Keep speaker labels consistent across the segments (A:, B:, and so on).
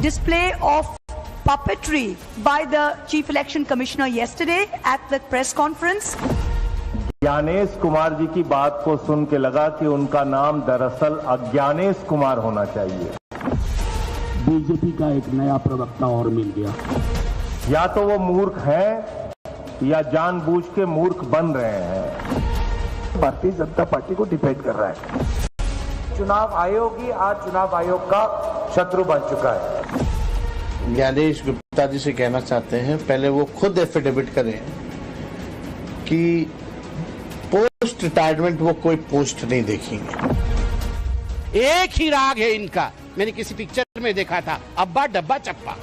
A: display of puppetry by the Chief Election Commissioner yesterday at the press conference.
B: Gyanesh Kumar ji की बात को सुन के लगा कि उनका नाम दरअसल अज्ञानेश कुमार होना चाहिए।
C: बीजेपी का एक नया प्रवक्ता और मिल गया।
B: या तो वो मूर्ख हैं या जानबूझ के मूर्ख बन रहे हैं।
D: भारतीय जनता पार्टी को डिफेंड कर रहा है। चुनाव आयोग ही आज चुनाव आयोग का शत्रु बन चुका है।
E: ज्ञानेश गुप्ता जी से कहना चाहते हैं, पहले वो खुद एफिडेविट करें कि पोस्ट रिटायरमेंट वो कोई पोस्ट नहीं देखेंगे।
F: एक ही राग है इनका, मैंने किसी पिक्चर में देखा था, अब्बा डब्बा चप्पा।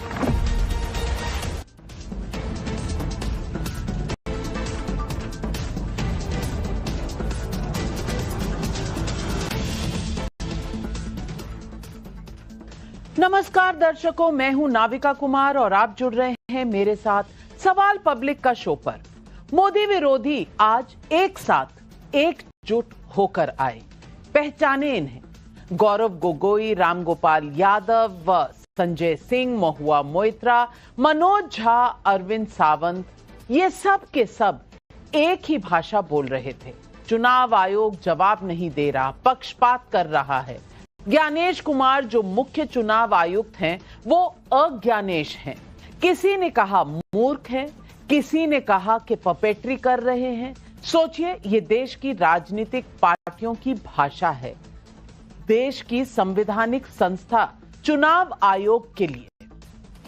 G: नमस्कार दर्शकों, मैं हूं नाविका कुमार और आप जुड़ रहे हैं मेरे साथ सवाल पब्लिक का शो पर। मोदी विरोधी आज एक साथ एकजुट होकर आए। पहचाने इन्हें गौरव गोगोई, रामगोपाल यादव व संजय सिंह, महुआ मोइत्रा, मनोज झा, अरविंद सावंत, ये सब के सब एक ही भाषा बोल रहे थे। चुनाव आयोग जवाब नहीं दे रहा, पक्षपात कर रहा है। ज्ञानेश कुमार जो मुख्य चुनाव आयुक्त हैं, वो अज्ञानेश हैं। किसी ने कहा मूर्ख हैं, किसी ने कहा कि पपेट्री कर रहे हैं। सोचिए, ये देश की राजनीतिक पार्टियों की भाषा है, देश की संवैधानिक संस्था चुनाव आयोग के लिए।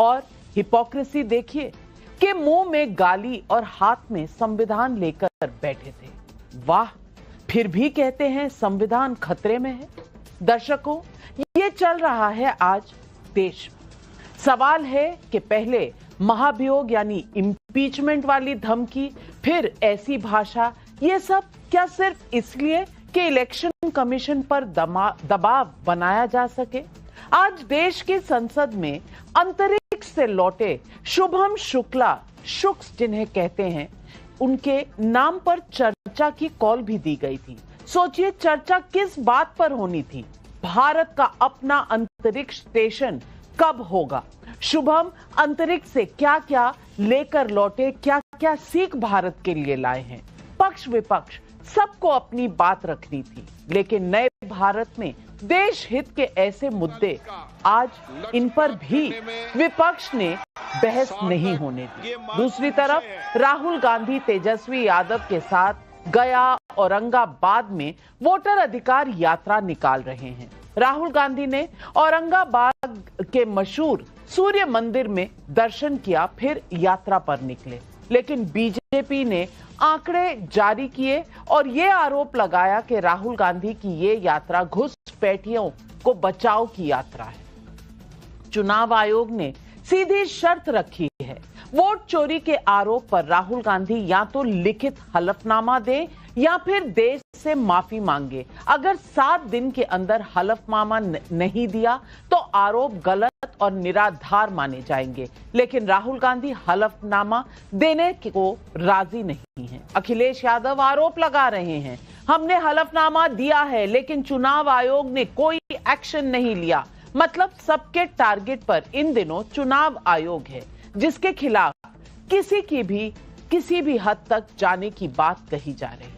G: और हिपोक्रेसी देखिए कि मुंह में गाली और हाथ में संविधान लेकर बैठे थे। वाह, फिर भी कहते हैं संविधान खतरे में है। दर्शकों, ये चल रहा है आज देश में। सवाल है कि पहले महाभियोग यानी इम्पीचमेंट वाली धमकी, फिर ऐसी भाषा, ये सब क्या सिर्फ इसलिए कि इलेक्शन कमीशन पर दबाव बनाया जा सके? आज देश की संसद में अंतरिक्ष से लौटे शुभम शुक्ला, शुक्स जिन्हें कहते हैं, उनके नाम पर चर्चा की कॉल भी दी गई थी। सोचिए, चर्चा किस बात पर होनी थी? भारत का अपना अंतरिक्ष स्टेशन कब होगा? शुभम अंतरिक्ष से क्या क्या लेकर लौटे, क्या क्या सीख भारत के लिए लाए हैं? पक्ष विपक्ष सबको अपनी बात रखनी थी, लेकिन नए भारत में देश हित के ऐसे मुद्दे आज इन पर भी विपक्ष ने बहस नहीं होने दी। दूसरी तरफ राहुल गांधी तेजस्वी यादव के साथ गया, औरंगाबाद में वोटर अधिकार यात्रा निकाल रहे हैं। राहुल गांधी ने औरंगाबाद के मशहूर सूर्य मंदिर में दर्शन किया, फिर यात्रा पर निकले। लेकिन बीजेपी ने आंकड़े जारी किए और ये आरोप लगाया कि राहुल गांधी की ये यात्रा घुसपैठियों को बचाव की यात्रा है। चुनाव आयोग ने सीधी शर्त रखी है, वोट चोरी के आरोप पर राहुल गांधी या तो लिखित हलफनामा दे या फिर देश से माफी मांगे। अगर 7 दिन के अंदर हलफनामा नहीं दिया तो आरोप गलत और निराधार माने जाएंगे। लेकिन राहुल गांधी हलफनामा देने को राजी नहीं है। अखिलेश यादव आरोप लगा रहे हैं, हमने हलफनामा दिया है लेकिन चुनाव आयोग ने कोई एक्शन नहीं लिया। मतलब सबके टारगेट पर इन दिनों चुनाव आयोग है, जिसके खिलाफ किसी भी हद तक जाने की बात कही जा रही है।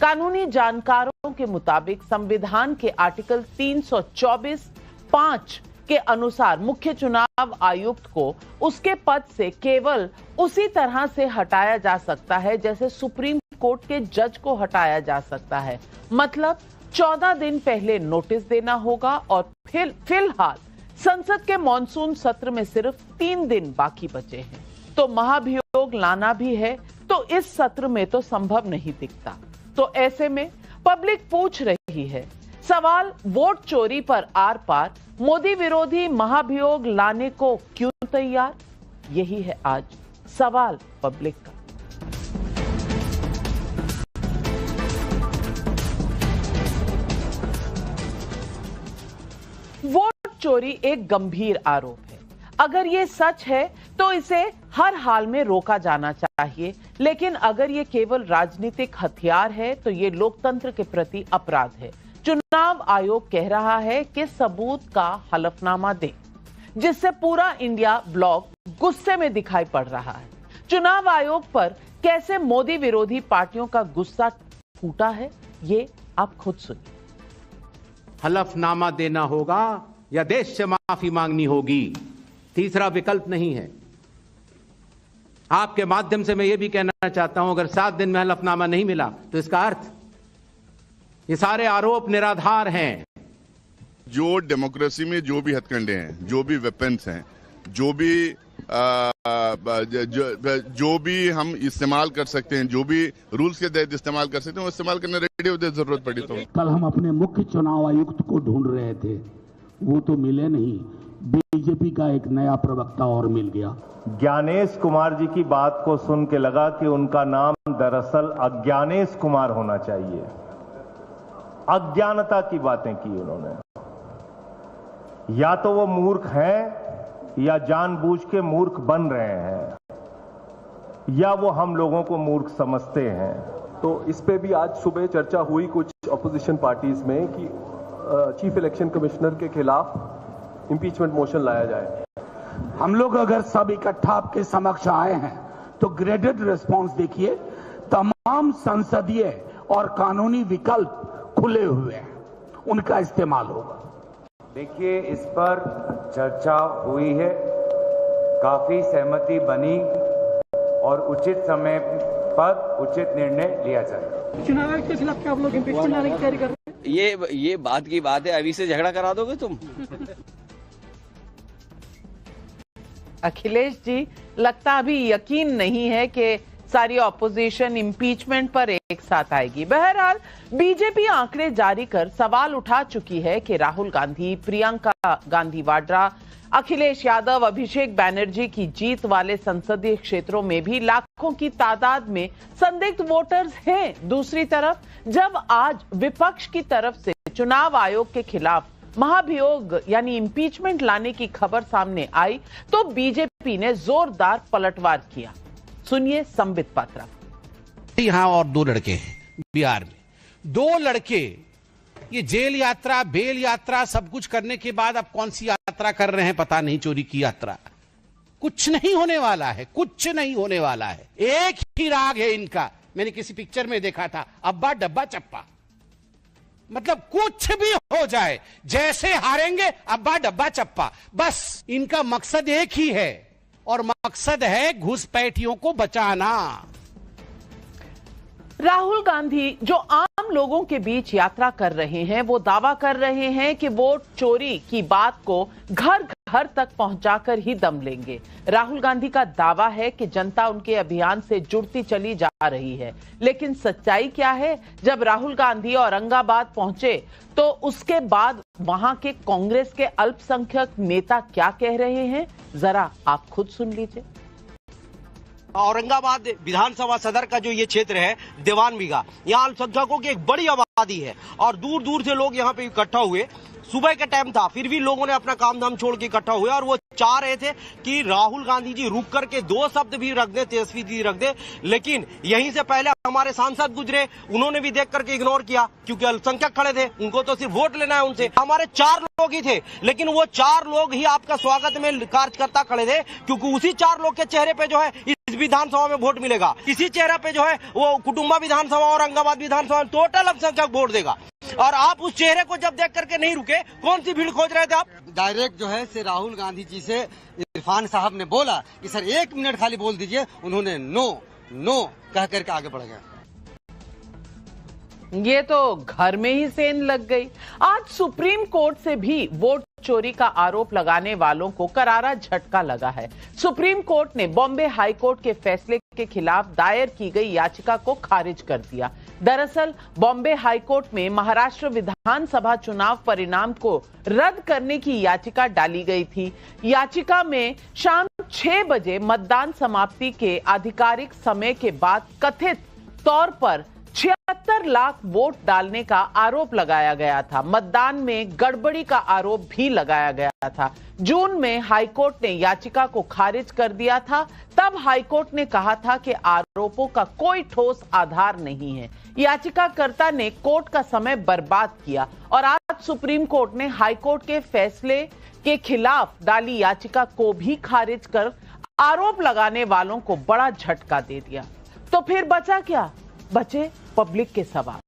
G: कानूनी जानकारों के मुताबिक संविधान के आर्टिकल 324(5) के अनुसार मुख्य चुनाव आयुक्त को उसके पद से केवल उसी तरह से हटाया जा सकता है जैसे सुप्रीम कोर्ट के जज को हटाया जा सकता है। मतलब 14 दिन पहले नोटिस देना होगा और फिलहाल संसद के मॉनसून सत्र में सिर्फ 3 दिन बाकी बचे हैं, तो महाभियोग लाना भी है तो इस सत्र में तो संभव नहीं दिखता। तो ऐसे में पब्लिक पूछ रही है सवाल, वोट चोरी पर आर पार मोदी विरोधी महाभियोग लाने को क्यों तैयार? यही है आज सवाल पब्लिक का। वोट चोरी एक गंभीर आरोप है। अगर ये सच है तो इसे हर हाल में रोका जाना चाहिए, लेकिन अगर ये केवल राजनीतिक हथियार है तो ये लोकतंत्र के प्रति अपराध है। चुनाव आयोग कह रहा है कि सबूत का हलफनामा दे। जिससे पूरा इंडिया ब्लॉक गुस्से में दिखाई पड़ रहा है। चुनाव आयोग पर कैसे मोदी विरोधी पार्टियों का गुस्सा फूटा है, ये आप खुद सुनिए।
F: हलफनामा देना होगा या देश से माफी मांगनी होगी, तीसरा विकल्प नहीं है। आपके माध्यम से मैं यह भी कहना चाहता हूं, अगर 7 दिन में हलफनामा नहीं मिला तो इसका अर्थ ये सारे आरोप निराधार हैं।
H: जो डेमोक्रेसी में जो भी हथकंडे हैं, जो भी वेपन्स हैं, जो भी हम इस्तेमाल कर सकते हैं, जो भी रूल्स के तहत इस्तेमाल कर सकते हैं, वो इस्तेमाल करने रेडी होते, जरूरत पड़ी तो।
C: कल हम अपने मुख्य चुनाव आयुक्त को ढूंढ रहे थे, वो तो मिले नहीं। बीजेपी का एक नया प्रवक्ता और मिल गया।
B: ज्ञानेश कुमार जी की बात को सुन के लगा कि उनका नाम दरअसल अज्ञानेश कुमार होना चाहिए। अज्ञानता की बातें की उन्होंने। या तो वो मूर्ख हैं या जानबूझ के मूर्ख बन रहे हैं, या वो हम लोगों को मूर्ख समझते हैं।
I: तो इस पे भी आज सुबह चर्चा हुई कुछ अपोजिशन पार्टीज में कि चीफ इलेक्शन कमिश्नर के खिलाफ इंपीचमेंट मोशन लाया जाए।
C: हम लोग अगर सब इकट्ठा आपके समक्ष आए हैं तो ग्रेडेड रिस्पांस देखिए, तमाम संसदीय और कानूनी विकल्प खुले हुए हैं, उनका इस्तेमाल होगा।
D: देखिए, इस पर चर्चा हुई है, काफी सहमति बनी और उचित समय पर उचित निर्णय लिया जाए।
J: चुनाव आयोग के खिलाफ क्या आप लोग इंपीचमेंट लाने की तैयारी कर रहे हैं?
K: ये बात की बात है, अभी से झगड़ा करा दोगे तुम?
G: अखिलेश जी, लगता अभी यकीन नहीं है कि सारी ऑपोजिशन इंपीचमेंट पर एक साथ आएगी। बहरहाल बीजेपी आंकड़े जारी कर सवाल उठा चुकी है कि राहुल गांधी, प्रियंका गांधी वाड्रा, अखिलेश यादव, अभिषेक बैनर्जी की जीत वाले संसदीय क्षेत्रों में भी लाखों की तादाद में संदिग्ध वोटर्स हैं। दूसरी तरफ जब आज विपक्ष की तरफ से चुनाव आयोग के खिलाफ महाभियोग यानी इंपीचमेंट लाने की खबर सामने आई तो बीजेपी ने जोरदार पलटवार किया। सुनिए संबित पात्रा।
F: यहां और 2 लड़के हैं बिहार में, 2 लड़के ये जेल यात्रा, बेल यात्रा सब कुछ करने के बाद अब कौन सी यात्रा कर रहे हैं पता नहीं, चोरी की यात्रा। कुछ नहीं होने वाला है, कुछ नहीं होने वाला है। एक ही राग है इनका, मैंने किसी पिक्चर में देखा था, अब्बा डब्बा चप्पा। मतलब कुछ भी हो जाए, जैसे हारेंगे अब्बा डब्बा चप्पा, बस इनका मकसद एक ही है और मकसद है घुसपैठियों को बचाना।
G: राहुल गांधी जो आम लोगों के बीच यात्रा कर रहे हैं, वो दावा कर रहे हैं कि वोट चोरी की बात को घर घर तक पहुंचाकर ही दम लेंगे। राहुल गांधी का दावा है कि जनता उनके अभियान से जुड़ती चली जा रही है, लेकिन सच्चाई क्या है? जब राहुल गांधी औरंगाबाद पहुंचे तो उसके बाद वहां के कांग्रेस के अल्पसंख्यक नेता क्या कह रहे हैं, जरा आप खुद सुन लीजिए।
K: औरंगाबाद विधानसभा सदर का जो ये क्षेत्र है दीवान बीघा, यहाँ अल्पसंख्यकों की एक बड़ी आबादी है और दूर दूर से लोग यहाँ पे इकट्ठा हुए। सुबह का टाइम था, फिर भी लोगों ने अपना काम धाम छोड़ के इकट्ठा हुए और वो चाह रहे थे कि राहुल गांधी जी रुक करके 2 शब्द भी रख दे, तेजस्वी जी रख दे। लेकिन यहीं से पहले हमारे सांसद गुजरे, उन्होंने भी देख करके इग्नोर किया क्योंकि अल्पसंख्यक खड़े थे, उनको तो सिर्फ वोट लेना है उनसे। हमारे 4 लोग ही थे, लेकिन वो 4 लोग ही आपका स्वागत में कार्यकर्ता खड़े थे क्योंकि उसी 4 लोग के चेहरे पे जो है इस विधानसभा में वोट मिलेगा। इसी चेहरे पे जो है वो कुटुंबा विधानसभा, औरंगाबाद विधानसभा में टोटल अल्पसंख्यक वोट देगा। और आप उस चेहरे को जब देख करके नहीं रुके, कौन सी भीड़ खोज रहे थे आप?
L: डायरेक्ट जो है से राहुल गांधी जी से इरफान साहब ने बोला कि सर 1 मिनट खाली बोल दीजिए, उन्होंने नो कह करके आगे बढ़ गए।
G: ये तो घर में ही सेंध लग गई। आज सुप्रीम कोर्ट से भी वोट चोरी का आरोप लगाने वालों को करारा झटका लगा है। सुप्रीम कोर्ट ने बॉम्बे हाई कोर्ट के फैसले के खिलाफ दायर की गई याचिका को खारिज कर दिया। दरअसल बॉम्बे हाई कोर्ट में महाराष्ट्र विधानसभा चुनाव परिणाम को रद्द करने की याचिका डाली गई थी। याचिका में शाम 6 बजे मतदान समाप्ति के आधिकारिक समय के बाद कथित तौर पर 76 लाख वोट डालने का आरोप लगाया गया था। मतदान में गड़बड़ी का आरोप भी लगाया गया था। जून में हाईकोर्ट ने याचिका को खारिज कर दिया था। तब हाईकोर्ट ने कहा था कि आरोपों का कोई ठोस आधार नहीं है। याचिकाकर्ता ने कोर्ट का समय बर्बाद किया और आज सुप्रीम कोर्ट ने हाईकोर्ट के फैसले के खिलाफ डाली याचिका को भी खारिज कर आरोप लगाने वालों को बड़ा झटका दे दिया। तो फिर बचा क्या? बचे पब्लिक के सवाल।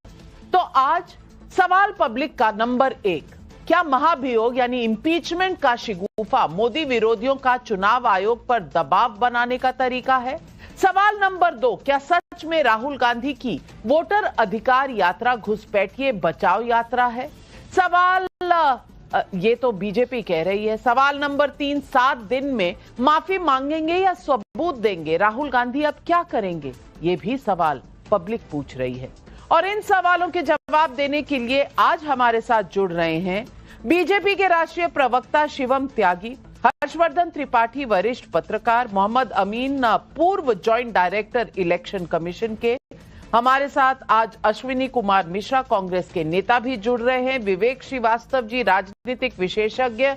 G: तो आज सवाल पब्लिक का नंबर 1, क्या महाभियोग यानी इंपीचमेंट का शिगुफा मोदी विरोधियों का चुनाव आयोग पर दबाव बनाने का तरीका है? सवाल नंबर 2, क्या सच में राहुल गांधी की वोटर अधिकार यात्रा घुसपैठिए बचाओ यात्रा है? सवाल ये तो बीजेपी कह रही है। सवाल नंबर 3, 7 दिन में माफी मांगेंगे या सबूत देंगे? राहुल गांधी अब क्या करेंगे? ये भी सवाल पब्लिक पूछ रही है। और इन सवालों के जवाब देने के लिए आज हमारे साथ जुड़ रहे हैं बीजेपी के राष्ट्रीय प्रवक्ता शिवम त्यागी, हर्षवर्धन त्रिपाठी वरिष्ठ पत्रकार, मोहम्मद अमीन पूर्व जॉइंट डायरेक्टर इलेक्शन कमीशन के। हमारे साथ आज अश्विनी कुमार मिश्रा कांग्रेस के नेता भी जुड़ रहे हैं, विवेक श्रीवास्तव जी राजनीतिक विशेषज्ञ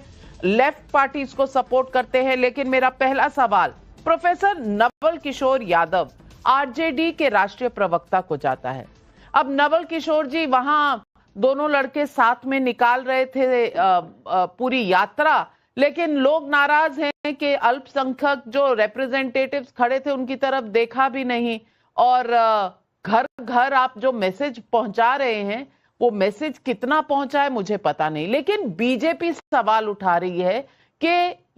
G: लेफ्ट पार्टीज को सपोर्ट करते हैं। लेकिन मेरा पहला सवाल प्रोफेसर नवल किशोर यादव आरजेडी के राष्ट्रीय प्रवक्ता को जाता है। अब नवल किशोर जी, वहां दोनों लड़के साथ में निकाल रहे थे पूरी यात्रा, लेकिन लोग नाराज हैं कि अल्पसंख्यक जो रिप्रेजेंटेटिव्स खड़े थे उनकी तरफ देखा भी नहीं, और घर घर आप जो मैसेज पहुंचा रहे हैं वो मैसेज कितना पहुंचा है मुझे पता नहीं। लेकिन बीजेपी सवाल उठा रही है कि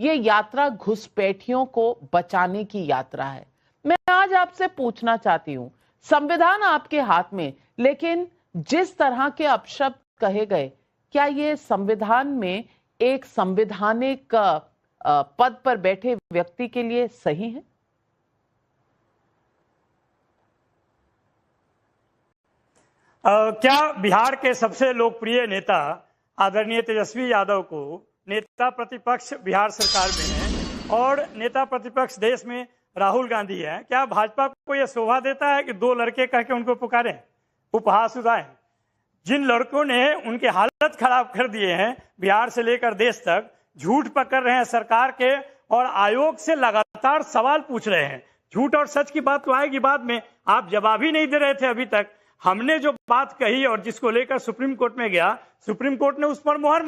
G: ये यात्रा घुसपैठियों को बचाने की यात्रा है। मैं आज आपसे पूछना चाहती हूं, संविधान आपके हाथ में, लेकिन जिस तरह के अपशब्द कहे गए, क्या ये संविधान में एक संवैधानिक पद पर बैठे व्यक्ति के लिए सही है?
M: क्या बिहार के सबसे लोकप्रिय नेता आदरणीय तेजस्वी यादव को नेता प्रतिपक्ष बिहार सरकार में है और नेता प्रतिपक्ष देश में राहुल गांधी है, क्या भाजपा को यह शोभा देता है कि 2 लड़के कह के उनको पुकारें, उपहास उड़ाएं? जिन लड़कों ने उनके हालत खराब कर दिए हैं, बिहार से लेकर देश तक झूठ पकड़ रहे हैं सरकार के और आयोग से लगातार सवाल पूछ रहे हैं। झूठ और सच की बात तो आएगी बाद में, आप जवाब ही नहीं दे रहे थे अभी तक। हमने जो बात कही और जिसको लेकर सुप्रीम कोर्ट में गया, सुप्रीम कोर्ट ने उस पर मुहर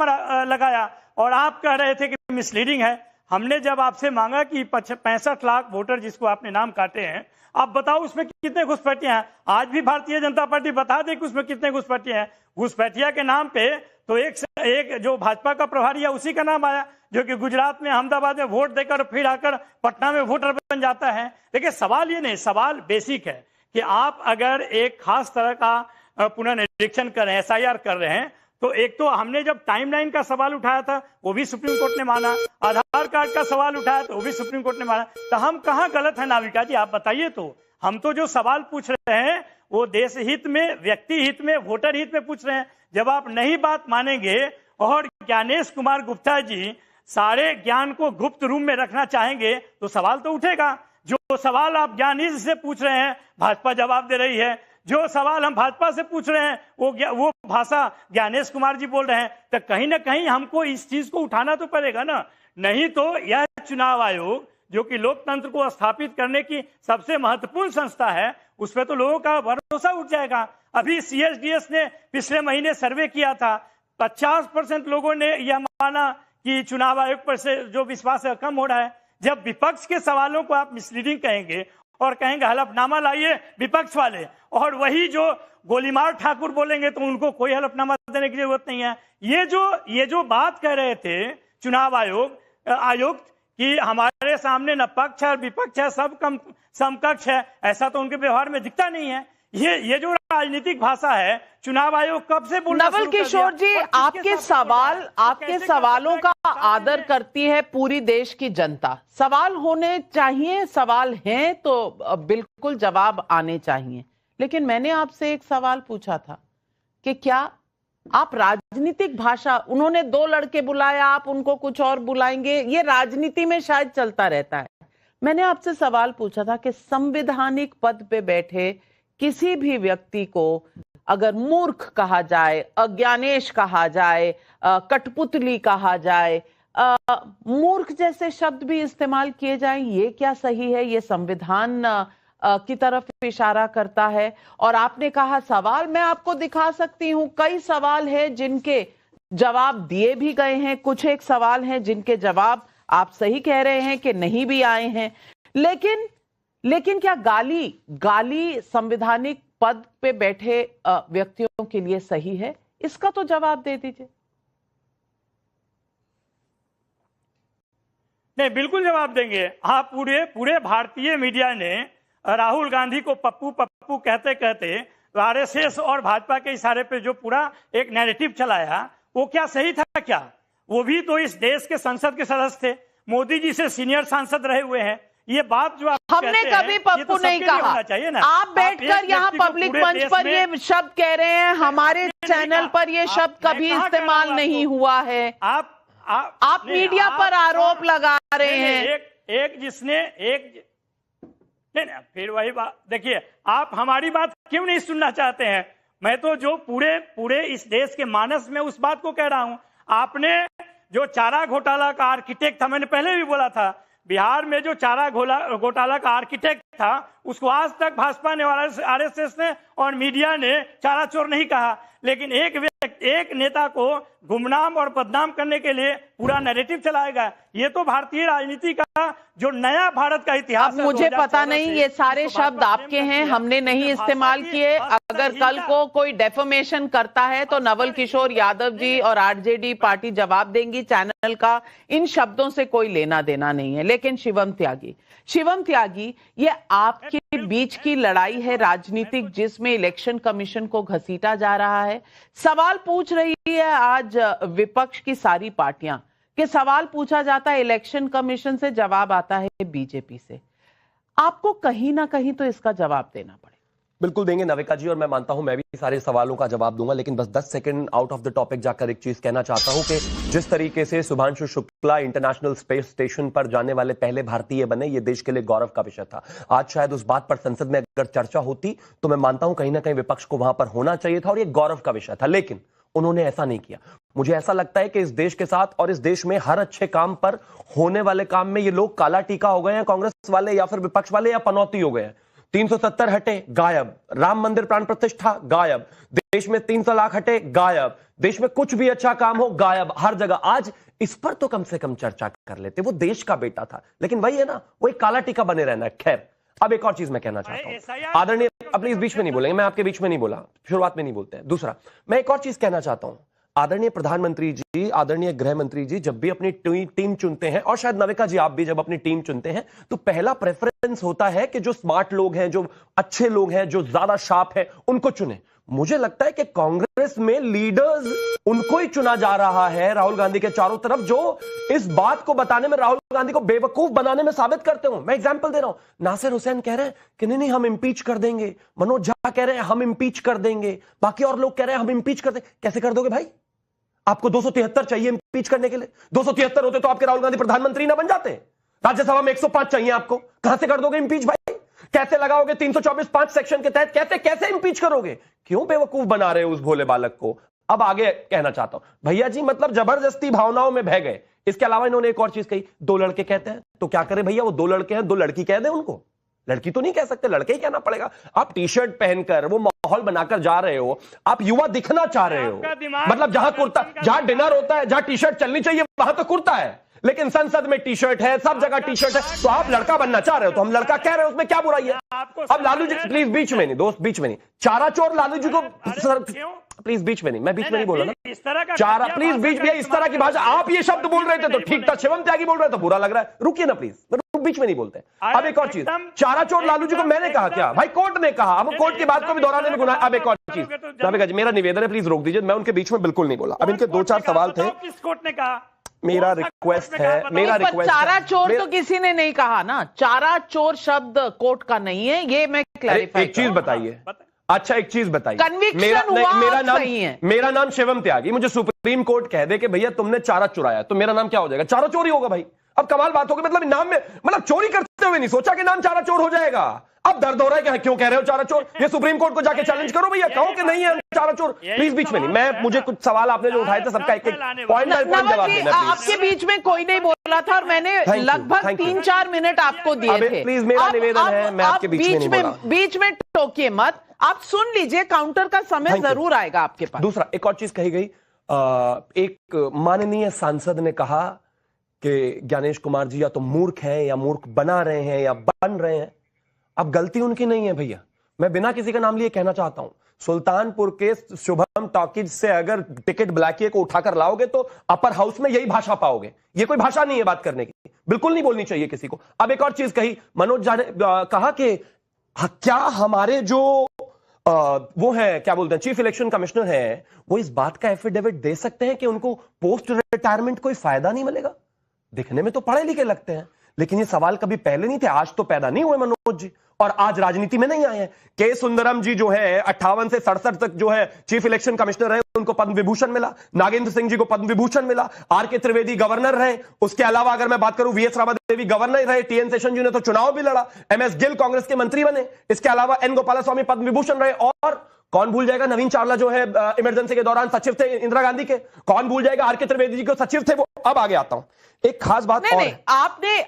M: लगाया और आप कह रहे थे कि मिसलीडिंग है। हमने जब आपसे मांगा कि 65 लाख वोटर जिसको आपने नाम काटे हैं, आप बताओ उसमें कितने घुसपैठिए हैं। आज भी भारतीय जनता पार्टी बता दे कि उसमें कितने घुसपैठिए हैं। घुसपैठिया के नाम पे तो एक जो भाजपा का प्रभारी है उसी का नाम आया, जो कि गुजरात में अहमदाबाद में वोट देकर फिर आकर पटना में वोटर बन जाता है। देखिए, सवाल ये नहीं, सवाल बेसिक है कि आप अगर एक खास तरह का पुनर्निरीक्षण कर रहे हैं, SIR कर रहे हैं, तो एक तो हमने जब टाइमलाइन का सवाल उठाया था वो भी सुप्रीम कोर्ट ने माना, आधार कार्ड का सवाल उठाया तो वो भी सुप्रीम कोर्ट ने माना। तो हम कहाँ गलत है नाविका जी, आप बताइए। तो हम तो जो सवाल पूछ रहे हैं वो देश हित में, व्यक्ति हित में, वोटर हित में पूछ रहे हैं। जब आप नहीं बात मानेंगे और ज्ञानेश कुमार गुप्ता जी सारे ज्ञान को गुप्त रूम में रखना चाहेंगे तो सवाल तो उठेगा। जो सवाल आप ज्ञानी से पूछ रहे हैं भाजपा जवाब दे रही है, जो सवाल हम भाजपा से पूछ रहे हैं वो भाषा ज्ञानेश कुमार जी बोल रहे हैं। तो कहीं ना कहीं हमको इस चीज को उठाना तो पड़ेगा ना, नहीं तो यह चुनाव आयोग जो कि लोकतंत्र को स्थापित करने की सबसे महत्वपूर्ण संस्था है, उस पर तो लोगों का भरोसा उठ जाएगा। अभी CSDS ने पिछले महीने सर्वे किया था, 50% लोगों ने यह माना कि चुनाव आयोग पर से जो विश्वास है कम हो रहा है। जब विपक्ष के सवालों को आप मिसलीडिंग कहेंगे और कहेंगे हलफनामा लाइए विपक्ष वाले, और वही जो गोलीमार ठाकुर बोलेंगे तो उनको कोई हलफनामा देने की जरूरत नहीं है। ये जो बात कह रहे थे चुनाव आयोग कि हमारे सामने न पक्ष है विपक्ष है, सब समकक्ष है, ऐसा तो उनके व्यवहार में दिखता नहीं है। ये जो राजनीतिक भाषा है, चुनाव आयोग कब से बोलना
G: नवल किशोर जी, आपके सवालों का आदर करती है पूरी देश की जनता। सवाल होने चाहिए, सवाल हैं तो बिल्कुल जवाब आने चाहिए। लेकिन मैंने आपसे एक सवाल पूछा था कि क्या आप राजनीतिक भाषा, उन्होंने 2 लड़के बुलाया, आप उनको कुछ और बुलाएंगे, ये राजनीति में शायद चलता रहता है। मैंने आपसे सवाल पूछा था कि संवैधानिक पद पे बैठे किसी भी व्यक्ति को अगर मूर्ख कहा जाए, अज्ञानेश कहा जाए, कठपुतली कहा जाए, मूर्ख जैसे शब्द भी इस्तेमाल किए जाएं, ये क्या सही है? ये संविधान की तरफ इशारा करता है। और आपने कहा सवाल, मैं आपको दिखा सकती हूं, कई सवाल है जिनके जवाब दिए भी गए हैं। कुछ एक सवाल हैं जिनके जवाब आप सही कह रहे हैं कि नहीं भी आए हैं, लेकिन क्या गाली संवैधानिक पद पे बैठे व्यक्तियों के लिए सही है? इसका तो जवाब दे दीजिए।
M: नहीं, बिल्कुल जवाब देंगे। हाँ, पूरे भारतीय मीडिया ने राहुल गांधी को पप्पू पप्पू कहते कहते आरएसएस और भाजपा के इशारे पे जो पूरा एक नैरेटिव चलाया, वो क्या सही था क्या? वो भी तो इस देश के संसद के सदस्य थे, मोदी जी से सीनियर सांसद रहे हुए हैं। ये बात जो आप
G: हमने कभी पप्पू नहीं कहा। आप बैठकर यहाँ पब्लिक मंच पर ये शब्द कह रहे हैं, हमारे चैनल पर ये शब्द कभी इस्तेमाल नहीं हुआ है। आप मीडिया पर आरोप लगा रहे हैं।
M: नहीं, फिर वही बात देखिए, आप हमारी बात क्यों नहीं सुनना चाहते हैं? मैं तो जो पूरे इस देश के मानस में उस बात को कह रहा हूं। आपने जो चारा घोटाला का आर्किटेक्ट था, मैंने पहले भी बोला था, बिहार में जो चारा घोटाला का आर्किटेक्ट था, उसको आज तक भाजपा ने और आरएसएस ने और मीडिया ने चारा चोर नहीं कहा। लेकिन एक नेता को गुमनाम और बदनाम करने के लिए पूरा नैरेटिव चलाएगा। ये तो भारतीय राजनीति का जो नया भारत का इतिहास है।
G: मुझे पता नहीं, ये सारे शब्द आपके हैं, हमने नहीं इस्तेमाल किए। अगर कल को कोई डेफोमेशन करता है तो नवल किशोर यादव जी और आरजेडी पार्टी जवाब देंगी। चैनल का इन शब्दों से कोई लेना देना नहीं है। लेकिन शिवम त्यागी, ये आपके बीच की लड़ाई है राजनीतिक, जिसमें इलेक्शन कमीशन को घसीटा जा रहा है। सवाल पूछ रही है आज विपक्ष की सारी पार्टियां, कि सवाल पूछा जाता है इलेक्शन कमीशन से, जवाब आता है बीजेपी से। आपको कहीं ना कहीं तो इसका जवाब देना पड़ेगा।
N: बिल्कुल देंगे नाविका जी, और मैं मानता हूं मैं भी सारे सवालों का जवाब दूंगा, लेकिन बस 10 second out of the topic जाकर एक चीज कहना चाहता हूं कि जिस तरीके से Shubhanshu Shukla international space station पर जाने वाले पहले भारतीय बने, ये देश के लिए गौरव का विषय था। आज शायद उस बात पर संसद में अगर चर्चा होती तो मैं मानता हूं कहीं ना कहीं विपक्ष को वहां पर होना चाहिए था और ये गौरव का विषय था, लेकिन उन्होंने ऐसा नहीं किया। मुझे ऐसा लगता है कि इस देश के साथ और इस देश में हर अच्छे काम पर होने वाले काम में ये लोग काला टीका हो गए हैं, कांग्रेस वाले या फिर विपक्ष वाले, या पनौती हो गए हैं। 370 हटे, गायब। राम मंदिर प्राण प्रतिष्ठा, गायब। देश में 3 तलाक हटे, गायब। देश में कुछ भी अच्छा काम हो, गायब। हर जगह। आज इस पर तो कम से कम चर्चा कर लेते। वो देश का बेटा था, लेकिन वही है ना, वो एक काला टीका बने रहना है। खैर, अब एक और चीज मैं कहना चाहता हूं। आदरणीय, अपने इस बीच में नहीं बोलेंगे, मैं आपके बीच में नहीं बोला, शुरुआत में नहीं बोलते हैं। दूसरा, मैं एक और चीज कहना चाहता हूं। आदरणीय प्रधानमंत्री जी, आदरणीय गृह मंत्री जी, जब भी अपनी टीम चुनते हैं, और शायद नविका जी आप भी जब अपनी टीम चुनते हैं, तो पहला प्रेफरेंस होता है कि जो स्मार्ट लोग हैं, जो अच्छे लोग हैं, जो ज्यादा शार्प है, उनको चुने। मुझे लगता है कि कांग्रेस में लीडर्स उनको ही चुना जा रहा है राहुल गांधी के चारों तरफ, जो इस बात को बताने में, राहुल गांधी को बेवकूफ बनाने में साबित करते हो। मैं एग्जांपल दे रहा हूं। नासिर हुसैन कह रहे हैं कि नहीं हम इंपीच कर देंगे, मनोज झा कह रहे हैं हम इंपीच कर देंगे, बाकी और लोग कह रहे हैं हम इंपीच कर देंगे। कैसे कर दोगे भाई? आपको 273 चाहिए इंपीच करने के लिए। 273 होते तो आपके राहुल गांधी प्रधानमंत्री ना बन जाते। राज्यसभा में 105 चाहिए आपको, कहां से कर दोगे इंपीच भाई? कैसे लगाओगे 324(5) सेक्शन के तहत? कैसे इंपीच करोगे? क्यों बेवकूफ बना रहे हो उस भोले बालक को? अब आगे कहना चाहता हूं भैया जी, मतलब जबरदस्ती भावनाओं में बह गए। इसके अलावा इन्होंने एक और चीज कही, 2 लड़के कहते हैं तो क्या करे भैया? वो 2 लड़के हैं, 2 लड़की कह दे उनको। लड़की तो नहीं कह सकते, लड़के ही कहना पड़ेगा। आप टी शर्ट पहनकर वो माहौल बनाकर जा रहे हो, आप युवा दिखना चाह रहे हो। मतलब जहां कुर्ता, जहां डिनर होता है, जहां टी शर्ट चलनी चाहिए, वहां तो कुर्ता है, लेकिन संसद में टी शर्ट है, सब जगह टी शर्ट है। तो आप लड़का बनना चाह रहे हो, तो हम लड़का कह रहे हैं, उसमें क्या बुराई है? अब लालू जी प्लीज बीच में नहीं, दोस्त बीच में नहीं। चारा चोर लालू जी को प्लीज बीच में नहीं, मैं बीच में नहीं बोला ना। चारा प्लीज बीच में, इस तरह की भाषा आप ये शब्द बोल रहे थे तो ठीक था, शिवम त्यागी बोल रहे तो बुरा लग रहा है। रुकिए ना प्लीज, बीच में नहीं बोलते। अब एक और चीज, चारा चोर लालू जी को मैंने कहा क्या भाई? कोर्ट ने कहा। अब कोर्ट की बात को भी दोहराने में गुनाह। अब एक और चीज, नाविका जी मेरा निवेदन है, प्लीज रोक दीजिए, मैं उनके बीच में बिल्कुल नहीं बोला। अब इनके 2-4 सवाल थे।
M: किस कोर्ट ने कहा?
N: मेरा रिक्वेस्ट है, मेरा रिक्वेस्ट।
G: चारा चोर तो किसी ने नहीं कहा ना, चारा चोर शब्द कोर्ट का नहीं है, ये मैं क्लैरिफाई।
N: एक चीज बताइए, अच्छा एक चीज बताइए,
G: मेरा
N: नाम शिवम त्यागी, मुझे सुप्रीम कोर्ट कह दे कि भैया तुमने चारा चुराया, तो मेरा नाम क्या हो जाएगा? चारा चोर ही होगा भाई। अब कमाल बात होगी, मतलब नाम में, मतलब चोरी करते हुए नहीं सोचा कि नाम चारा चोर हो जाएगा। अब दर्द हो रहा है कि क्यों कह रहे हो चारा चोर? ये सुप्रीम कोर्ट को जाके चैलेंज करो भैया, कहो कि नहीं है चारा चोर। प्लीज बीच में नहीं, मैं मुझे कुछ सवाल आपने जो उठाए थे सबका एक पॉइंट बाय पॉइंट जवाब देना।
G: आपके बीच में कोई नहीं बोला था और मैंने लगभग 3-4 मिनट आपको दिए थे।
N: प्लीज मेरा निवेदन है, मैं आपके बीच में नहीं बोला।
G: बीच में टोकिए मत, आप सुन लीजिए, काउंटर का समय जरूर आएगा आपके पास।
N: दूसरा, एक और चीज कही गई, एक माननीय सांसद ने कहा कि ज्ञानेश कुमार जी या तो मूर्ख हैं या मूर्ख बना रहे हैं या बन रहे हैं। अब गलती उनकी नहीं है भैया, मैं बिना किसी का नाम लिए कहना चाहता हूं, सुल्तानपुर के शुभम टॉकीज से अगर टिकट ब्लैकिए को उठाकर लाओगे तो अपर हाउस में यही भाषा पाओगे। ये कोई भाषा नहीं है बात करने की, बिल्कुल नहीं बोलनी चाहिए किसी को। अब एक और चीज कही मनोज झा ने, कहा कि क्या हमारे जो वो है क्या बोलते हैं चीफ इलेक्शन कमिश्नर है, वो इस बात का एफिडेविट दे सकते हैं कि उनको पोस्ट रिटायरमेंट कोई फायदा नहीं मिलेगा। दिखने में तो पढ़े लिखे लगते हैं, लेकिन ये सवाल कभी पहले नहीं थे, आज तो पैदा नहीं हुए मनोज जी, और आज राजनीति में नहीं आए हैं। के सुंदरम जी जो है 58 से 67 तक जो है चीफ इलेक्शन कमिश्नर रहे, उनको पद्म विभूषण मिला। नागेंद्र सिंह जी को पद्म विभूषण मिला। आर के त्रिवेदी गवर्नर रहे। उसके अलावा अगर मैं बात करूं वीएस रामादेवी गवर्नर रहे। टीएन शेषन जी ने तो चुनाव भी लड़ा। एमएस गिल कांग्रेस के मंत्री बने। इसके अलावा एन गोपालास्वामी पद्म विभूषण रहे। और कौन भूल जाएगा नवीन चावला जो है इमरजेंसी के दौरान सचिव थे इंदिरा गांधी के। कौन भूल जाएगा आर के त्रिवेदी जी को सचिव थे वो। अब आगे आता हूं, एक खास बात
G: नहीं,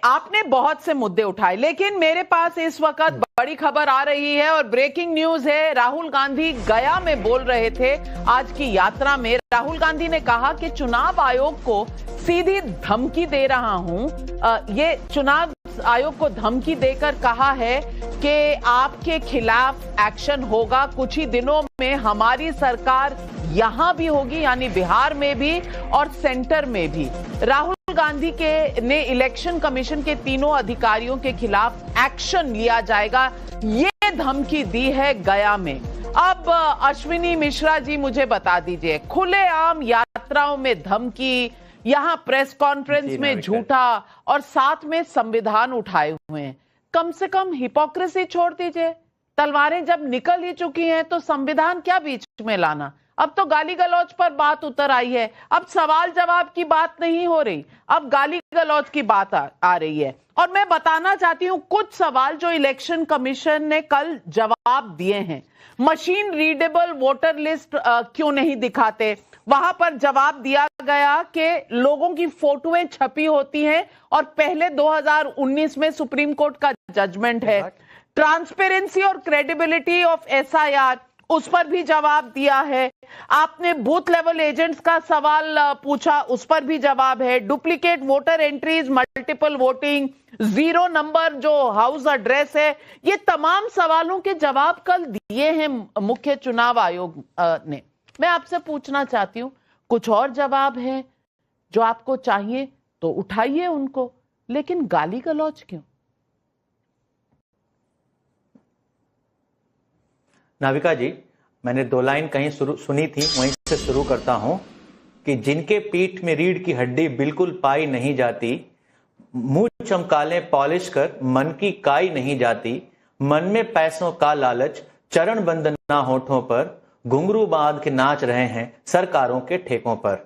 G: आपने बहुत से मुद्दे उठाए, लेकिन मेरे पास इस वक्त बड़ी खबर आ रही है और ब्रेकिंग न्यूज है। राहुल गांधी गया में बोल रहे थे आज की यात्रा में। राहुल गांधी ने कहा कि चुनाव आयोग को सीधी धमकी दे रहा हूं। ये चुनाव आयोग को धमकी देकर कहा है कि आपके खिलाफ एक्शन होगा। कुछ ही दिनों में हमारी सरकार यहां भी होगी, यानी बिहार में भी और सेंटर में भी। राहुल गांधी ने इलेक्शन कमीशन के तीनों अधिकारियों के खिलाफ एक्शन लिया जाएगा, ये धमकी दी है गया में। अब अश्विनी मिश्रा जी मुझे बता दीजिए, खुलेआम यात्राओं में धमकी, यहां प्रेस कॉन्फ्रेंस में झूठा और साथ में संविधान उठाए हुए हैं। कम से कम हिपोक्रेसी छोड़ दीजिए। तलवारें जब निकल ही चुकी हैं तो संविधान क्या बीच में लाना। अब तो गाली गलौज पर बात उतर आई है। अब सवाल जवाब की बात नहीं हो रही, अब गाली गलौज की बात आ रही है। और मैं बताना चाहती हूं कुछ सवाल जो इलेक्शन कमीशन ने कल जवाब दिए हैं। मशीन रीडेबल वोटर लिस्ट क्यों नहीं दिखाते? वहां पर जवाब दिया गया कि लोगों की फोटोएं छपी होती हैं और पहले 2019 में सुप्रीम कोर्ट का जजमेंट है। ट्रांसपेरेंसी और क्रेडिबिलिटी ऑफ एसआईआर, उस पर भी जवाब दिया है। आपने बूथ लेवल एजेंट्स का सवाल पूछा, उस पर भी जवाब है। Duplicate voter entries, multiple voting, zero number जो हाउस एड्रेस है, ये तमाम सवालों के जवाब कल दिए हैं मुख्य चुनाव आयोग ने। मैं आपसे पूछना चाहती हूं, कुछ और जवाब है जो आपको चाहिए तो उठाइए उनको, लेकिन गाली गलौज क्यों?
O: नाविका जी, मैंने 2 लाइन कहीं सुनी थी, वहीं से शुरू करता हूं कि जिनके पीठ में रीढ़ की हड्डी बिल्कुल पाई नहीं जाती, मुंह चमकाले पॉलिश कर मन की काई नहीं जाती, मन में पैसों का लालच, चरण बंदना होठों पर, घुंघरू बांध के नाच रहे हैं सरकारों के ठेकों पर।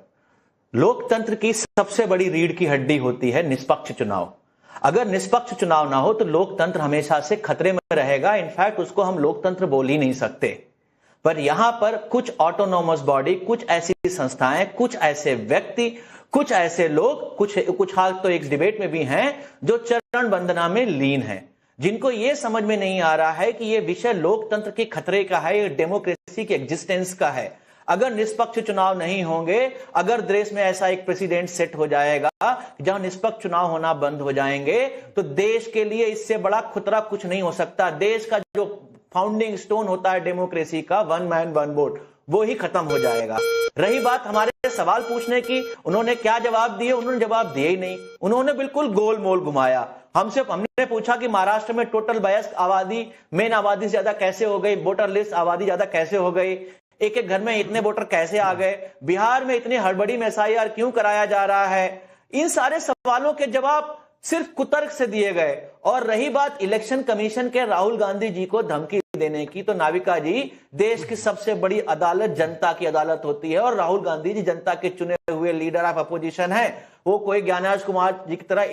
O: लोकतंत्र की सबसे बड़ी रीढ़ की हड्डी होती है निष्पक्ष चुनाव। अगर निष्पक्ष चुनाव ना हो तो लोकतंत्र हमेशा से खतरे में रहेगा। इनफैक्ट उसको हम लोकतंत्र बोल ही नहीं सकते। पर यहां पर कुछ ऑटोनोमस बॉडी, कुछ ऐसी संस्थाएं, कुछ ऐसे व्यक्ति, कुछ ऐसे लोग, कुछ हाल तो एक डिबेट में भी हैं जो चरण वंदना में लीन हैं, जिनको यह समझ में नहीं आ रहा है कि यह विषय लोकतंत्र के खतरे का है, डेमोक्रेसी के एग्जिस्टेंस का है। अगर निष्पक्ष चुनाव नहीं होंगे, अगर देश में ऐसा एक प्रेसिडेंट सेट हो जाएगा जहां निष्पक्ष चुनाव होना बंद हो जाएंगे, तो देश के लिए इससे बड़ा खतरा कुछ नहीं हो सकता। देश का जो फाउंडिंग स्टोन होता है डेमोक्रेसी का, 1 मैन 1 वोट, वो ही खत्म हो जाएगा। रही बात हमारे सवाल पूछने की, उन्होंने क्या जवाब दिए? उन्होंने जवाब दिए ही नहीं। उन्होंने बिल्कुल गोल मोल घुमाया। हमने पूछा कि महाराष्ट्र में टोटल वयस्क आबादी मेन आबादी से ज्यादा कैसे हो गई, वोटर लिस्ट आबादी ज्यादा कैसे हो गई, एक एक घर में इतने वोटर कैसे आ गए, बिहार में इतनी हड़बड़ी में एसआईआर क्यों कराया जा रहा है। इन सारे सवालों के जवाब सिर्फ कुतर्क से दिए गए। और रही बात इलेक्शन कमीशन के राहुल गांधी जी को धमकी देने की, तो नाविका जी, देश की सबसे बड़ी अदालत जनता की अदालत होती है और राहुल गांधी जी जनता के चुने हुए लीडर ऑफ अपोजिशन है। वो कोई ज्ञानेश कुमार जी की तरह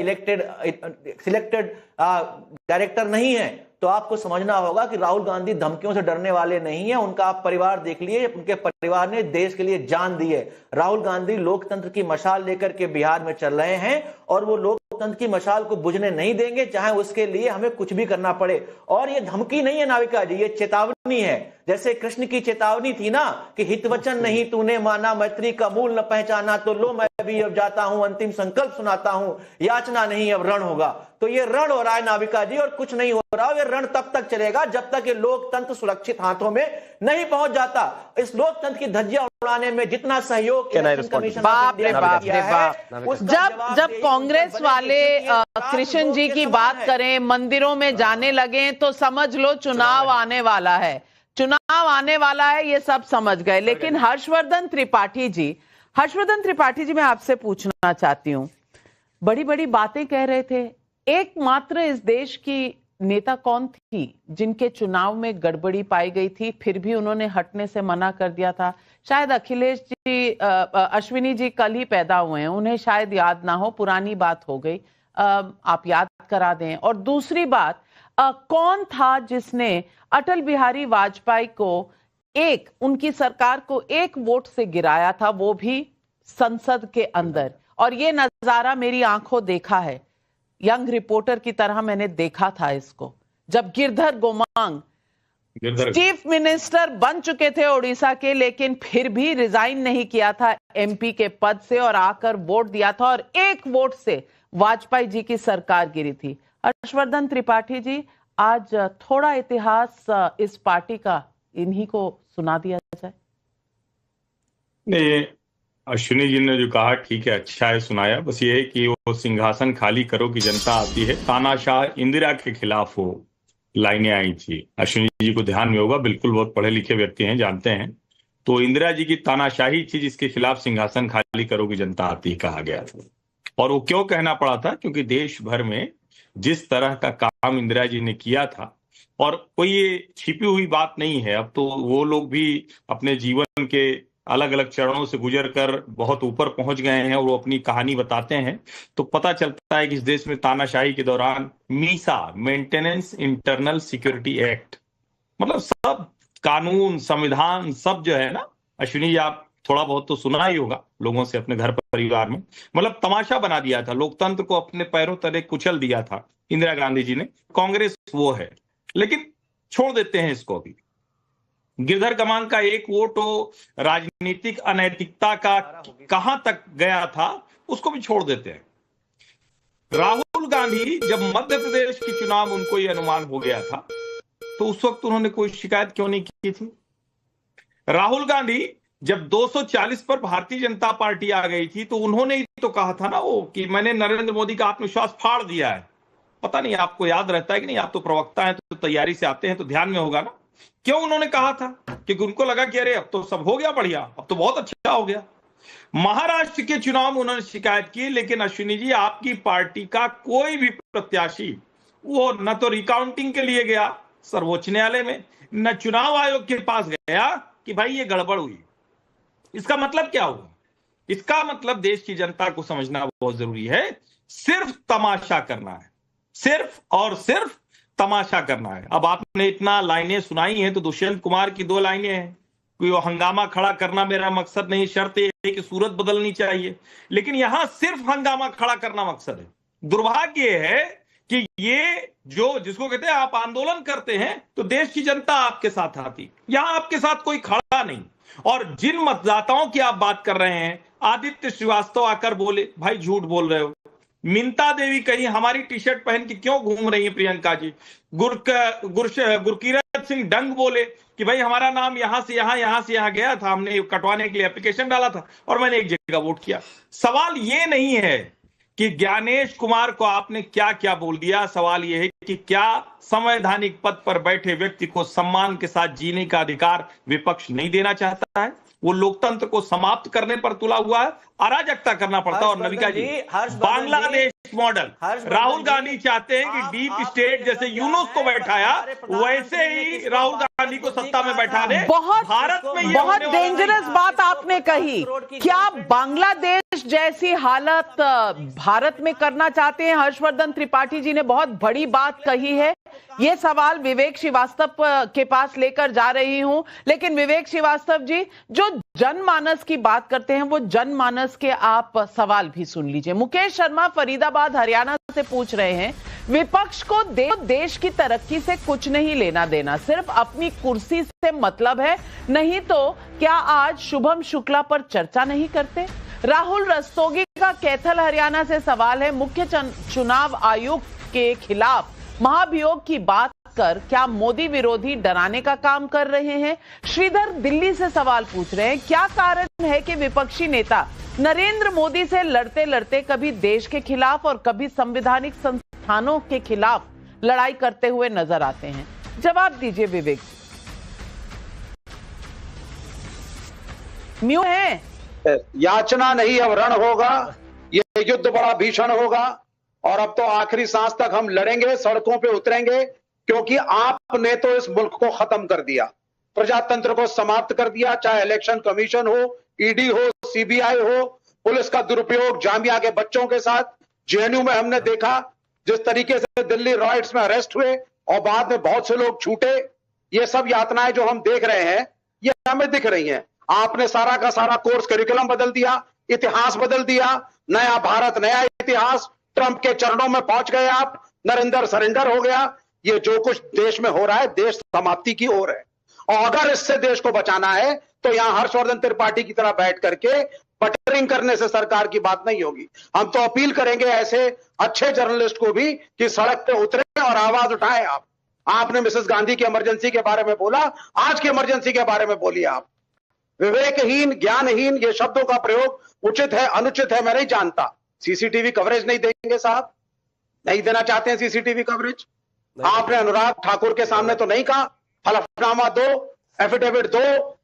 O: सिलेक्टेड डायरेक्टर नहीं है। तो आपको समझना होगा कि राहुल गांधी धमकियों से डरने वाले नहीं है। उनका आप परिवार देख लिए, उनके परिवार ने देश के लिए जान दी है। राहुल गांधी लोकतंत्र की मशाल लेकर के बिहार में चल रहे हैं और वो लोकतंत्र की मशाल को बुझने नहीं देंगे, चाहे उसके लिए हमें कुछ भी करना पड़े। और ये धमकी नहीं है नाविका जी, ये चेतावनी है। जैसे कृष्ण की चेतावनी थी ना कि हितवचन नहीं तूने माना, मैत्री का मूल न पहचाना, तो लो मैं भी अब जाता हूं, अंतिम संकल्प सुनाता हूं, याचना नहीं अब रण होगा। तो ये रण हो रहा है नाविका जी, और कुछ नहीं हो रहा। ये रण तब तक चलेगा जब तक ये लोकतंत्र सुरक्षित हाथों में नहीं पहुंच जाता। इस लोकतंत्र की धज्जियां उड़ाने में जितना सहयोग
G: बाप रे बाप रे बाप। जब कांग्रेस वाले कृष्ण जी की बात करें, मंदिरों में जाने लगे, तो समझ लो चुनाव आने वाला है, चुनाव आने वाला है, ये सब समझ गए। लेकिन हर्षवर्धन त्रिपाठी जी, मैं आपसे पूछना चाहती हूं, बड़ी बड़ी बातें कह रहे थे। एकमात्र इस देश की नेता कौन थी जिनके चुनाव में गड़बड़ी पाई गई थी, फिर भी उन्होंने हटने से मना कर दिया था? शायद अखिलेश जी, अश्विनी जी कल ही पैदा हुए हैं, उन्हें शायद याद ना हो, पुरानी बात हो गई, आप याद करा दें। और दूसरी बात, कौन था जिसने अटल बिहारी वाजपेयी को उनकी सरकार को एक वोट से गिराया था, वो भी संसद के अंदर? और ये नजारा मेरी आंखों देखा है, यंग रिपोर्टर की तरह मैंने देखा था इसको, जब गिरधर गोमांग चीफ मिनिस्टर बन चुके थे ओडिशा के, लेकिन फिर भी रिजाइन नहीं किया था एमपी के पद से और आकर वोट दिया था, और एक वोट से वाजपेयी जी की सरकार गिरी थी। हर्षवर्धन त्रिपाठी जी, आज थोड़ा इतिहास इस पार्टी का इन्हीं को सुना दिया जाए।
P: नहीं, अश्विनी जी ने जो कहा ठीक है, अच्छा है, सुनाया। बस ये है कि वो सिंहासन खाली करो की जनता आती है, तानाशाह इंदिरा के खिलाफ वो लाइनें आई थी। अश्विनी जी को ध्यान में होगा, बिल्कुल बहुत पढ़े लिखे व्यक्ति हैं, जानते हैं। तो इंदिरा जी की तानाशाही थी जिसके खिलाफ सिंहासन खाली करो की जनता आती, कहा गया था। और वो क्यों कहना पड़ा था? क्योंकि देश भर में जिस तरह का काम इंदिरा जी ने किया था, और कोई ये छिपी हुई बात नहीं है, अब तो वो लोग भी अपने जीवन के अलग अलग चरणों से गुजरकर बहुत ऊपर पहुंच गए हैं और वो अपनी कहानी बताते हैं। तो पता चलता है कि इस देश में तानाशाही के दौरान Misa, maintenance internal security act, मतलब सब कानून, संविधान, सब जो है ना, अश्विनी जी आप थोड़ा बहुत तो सुना ही होगा लोगों से अपने घर परिवार में, मतलब तमाशा बना दिया था, लोकतंत्र को अपने पैरों तले कुचल दिया था इंदिरा गांधी जी ने। कांग्रेस वो है, लेकिन छोड़ देते हैं इसको। अभी गिरधर गमांग का एक वोट राजनीतिक अनैतिकता का कहां तक गया था, उसको भी छोड़ देते हैं। राहुल गांधी, जब मध्य प्रदेश के चुनाव उनको यह अनुमान हो गया था, तो उस वक्त उन्होंने कोई शिकायत क्यों नहीं की थी? राहुल गांधी जब 240 पर भारतीय जनता पार्टी आ गई थी, तो उन्होंने ही तो कहा था ना वो कि मैंने नरेंद्र मोदी का आत्मविश्वास फाड़ दिया है। पता नहीं आपको याद रहता है कि नहीं, आप तो प्रवक्ता हैं, तो तैयारी से आते हैं, तो ध्यान में होगा ना। क्यों उन्होंने कहा था? क्योंकि उनको लगा कि अरे अब तो सब हो गया बढ़िया, अब तो बहुत अच्छा हो गया। महाराष्ट्र के चुनाव में उन्होंने शिकायत की, लेकिन अश्विनी जी, आपकी पार्टी का कोई भी प्रत्याशी वो न तो रिकाउंटिंग के लिए गया सर्वोच्च न्यायालय में, न चुनाव आयोग के पास गया कि भाई ये गड़बड़ हुई। इसका मतलब क्या हुआ? इसका मतलब देश की जनता को समझना बहुत जरूरी है, सिर्फ तमाशा करना है, सिर्फ और सिर्फ तमाशा करना है। अब आपने इतना लाइनें सुनाई हैं, तो दुष्यंत कुमार की 2 लाइनें हैं, कोई हंगामा खड़ा करना मेरा मकसद नहीं, शर्त यह है कि सूरत बदलनी चाहिए। लेकिन यहां सिर्फ हंगामा खड़ा करना मकसद है। दुर्भाग्य है कि ये जो जिसको कहते हैं आप आंदोलन करते हैं तो देश की जनता आपके साथ आती, यहां आपके साथ कोई खड़ा नहीं। और जिन मतदाताओं की आप बात कर रहे हैं, आदित्य श्रीवास्तव आकर बोले भाई झूठ बोल रहे हो, मिंता देवी कहीं हमारी टी शर्ट पहन के क्यों घूम रही है प्रियंका जी, गुरकीरत सिंह डंग बोले कि भाई हमारा नाम यहां से यहां गया था, हमने कटवाने के लिए एप्लीकेशन डाला था और मैंने एक जगह वोट किया। सवाल ये नहीं है कि ज्ञानेश कुमार को आपने क्या क्या बोल दिया, सवाल यह है कि क्या संवैधानिक पद पर बैठे व्यक्ति को सम्मान के साथ जीने का अधिकार विपक्ष नहीं देना चाहता है? वो लोकतंत्र को समाप्त करने पर तुला हुआ है, अराजकता करना पड़ता है। और नविका जी, बांग्लादेश मॉडल राहुल गांधी चाहते हैं कि डीप स्टेट जैसे यूनुस को बैठाया, वैसे ही राहुल गांधी को सत्ता में बैठा दे। भारत में बहुत
G: डेंजरस बात आपने कही। क्या बांग्लादेश जैसी हालत भारत में करना चाहते हैं? हर्षवर्धन त्रिपाठी जी ने बहुत बड़ी बात कही है। ये सवाल विवेक श्रीवास्तव के पास लेकर जा रही हूं, लेकिन विवेक श्रीवास्तव जी, जो जनमानस की बात करते हैं, वो जनमानस के आप सवाल भी सुन लीजिए। मुकेश शर्मा फरीदाबाद हरियाणा से पूछ रहे हैं, विपक्ष को देश की तरक्की से कुछ नहीं लेना देना, सिर्फ अपनी कुर्सी से मतलब है। नहीं तो क्या आज शुभम शुक्ला पर चर्चा नहीं करते? राहुल रस्तोगी का कैथल हरियाणा से सवाल है, मुख्य चुनाव आयुक्त के खिलाफ महाभियोग की बात कर क्या मोदी विरोधी डराने का काम कर रहे हैं? श्रीधर दिल्ली से सवाल पूछ रहे हैं, क्या कारण है कि विपक्षी नेता नरेंद्र मोदी से लड़ते लड़ते कभी देश के खिलाफ और कभी संवैधानिक संस्थानों के खिलाफ लड़ाई करते हुए नजर आते हैं? जवाब दीजिए विवेक। म्यूट है।
Q: याचना नहीं अब रण होगा, ये युद्ध बड़ा भीषण होगा और अब तो आखिरी सांस तक हम लड़ेंगे, सड़कों पे उतरेंगे, क्योंकि आपने तो इस मुल्क को खत्म कर दिया, प्रजातंत्र को समाप्त कर दिया। चाहे इलेक्शन कमीशन हो, ईडी हो, सीबीआई हो, पुलिस का दुरुपयोग जामिया के बच्चों के साथ, जेएनयू में हमने देखा जिस तरीके से दिल्ली रॉयट्स में अरेस्ट हुए और बाद में बहुत से लोग छूटे। ये सब यातनाएं जो हम देख रहे हैं ये हमें दिख रही हैं। आपने सारा का सारा कोर्स करिकुलम बदल दिया, इतिहास बदल दिया, नया भारत नया इतिहास, ट्रंप के चरणों में पहुंच गए आप, नरेंद्र सरेंडर हो गया। ये जो कुछ देश में हो रहा है देश समाप्ति की ओर है, और अगर इससे देश को बचाना है तो यहां हर्षवर्धन त्रिपाठी की तरह बैठ करके बटरिंग करने से सरकार की बात नहीं होगी। हम तो अपील करेंगे ऐसे अच्छे जर्नलिस्ट को भी कि सड़क पे उतरे और आवाज उठाएं। आपने मिसेस गांधी की इमरजेंसी के बारे में बोला, आज की इमरजेंसी के बारे में बोलिए आप। विवेकहीन, ज्ञानहीन, ये शब्दों का प्रयोग उचित है अनुचित है मैं नहीं जानता। सीसीटीवी कवरेज नहीं देंगे साहब, नहीं देना चाहते हैं सीसीटीवी कवरेज। आपने अनुराग ठाकुर के सामने तो नहीं कहा हलफनामा दो, एफिडेविट दो,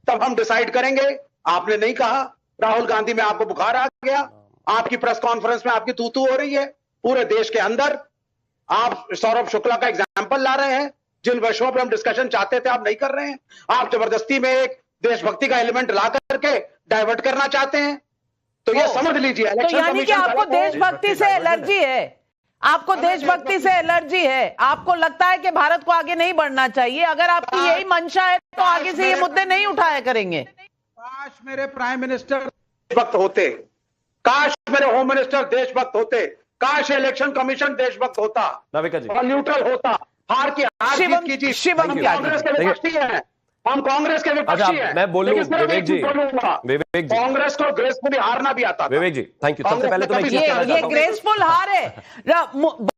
Q: तब हम डिसाइड करेंगे। आपने नहीं कहा। राहुल गांधी में आपको बुखार आ गया, आपकी प्रेस कॉन्फ्रेंस में आपकी तू-तू हो रही है पूरे देश के अंदर। आप सौरभ शुक्ला का एग्जाम्पल ला रहे हैं, जिन विषयों पर हम डिस्कशन चाहते थे आप नहीं कर रहे हैं। आप जबरदस्ती में एक देशभक्ति का एलिमेंट ला करके डाइवर्ट करना चाहते हैं। तो ये समझ लीजिए,
G: तो यानी कि आपको देशभक्ति से एलर्जी है, आपको देशभक्ति से एलर्जी है, आपको लगता है कि भारत को आगे नहीं बढ़ना चाहिए। अगर आपकी यही मंशा है तो आगे से ये मुद्दे नहीं उठाया करेंगे।
Q: काश मेरे प्राइम मिनिस्टर देशभक्त होते, काश मेरे होम मिनिस्टर देशभक्त होते, काश इलेक्शन कमीशन देशभक्त होता और न्यूट्रल होता। हार की हार जीत की जीत। कांग्रेस के विपक्षी हैं, हम कांग्रेस के विपक्षी हैं।
N: मैं बोलूं विवेक जी,
Q: विवेक जी, कांग्रेस को ग्रेसफुली हारना भी आता था।
N: विवेक जी थैंक यू। सबसे पहले तो मैं
G: ये ग्रेसफुल हार है।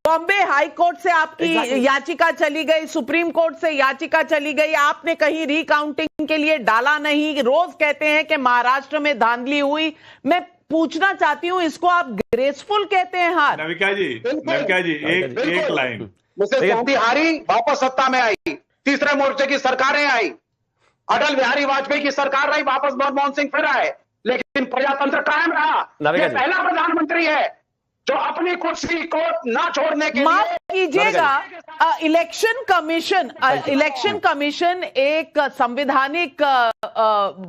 G: बॉम्बे हाई कोर्ट से आपकी याचिका चली गई, सुप्रीम कोर्ट से याचिका चली गई, आपने कहीं रिकाउंटिंग के लिए डाला नहीं। रोज कहते हैं कि महाराष्ट्र में धांधली हुई। मैं पूछना चाहती हूं, इसको आप ग्रेसफुल कहते हैं हार?
P: नविका जी एक लाइन,
Q: मिसेस गांधी हारी, वापस सत्ता में आई, तीसरे मोर्चे की सरकारें आई, अटल बिहारी वाजपेयी की सरकार रही, वापस मनमोहन सिंह फिर आए, लेकिन प्रजातंत्र कायम रहा। ये पहला प्रधानमंत्री है जो अपनी कुर्सी को ना छोड़ने के
G: माफ कीजिएगा, इलेक्शन कमीशन एक संवैधानिक